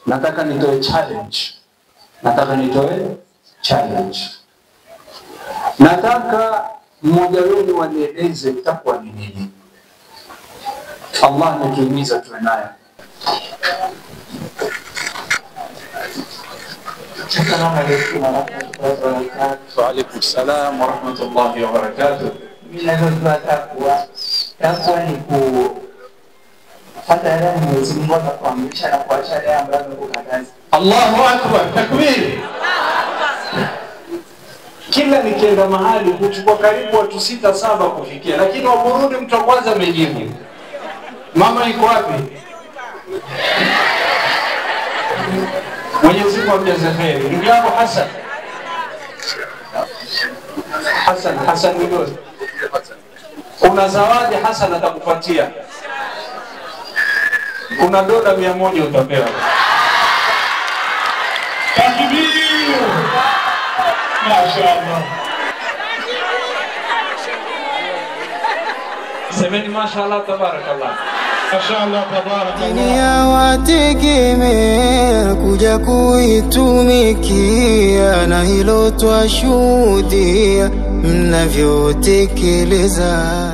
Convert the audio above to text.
nataka nitoe challenge. Nataka mmoja wenu wanieleze takwa ni nini. Allah anatuhimiza tuwe nayo. Assalamu alaykum wa rahmatullahi wa barakatuh. Wa alaykum assalam wa rahmatullahi wa barakatuh. Mimi naweza takwa ni hata yale Mwenyezi Mungu atakuamrisha na kuacha yale ambayo amekukataza. Allahu akbar, takbir. Kila nikienda mahali kuchukua karibu watu 6-7 kufikia, lakini wa Burundi mtu wa kwanza amejibu. Mama yuko wapi? Mwenyezi Mungu amjaze kheri. Ndugu yangu Hassan Migos. Una zawadi Hassan atakupatia. Kuna dola 100 utapewa. Takbir. Mashaallah. Semeni mashaallah tabarakallah. Mashaallah tabarakallah. Dunia wategemea kuja kuitumikia, na hilo twashuhudia mnavyotekeleza.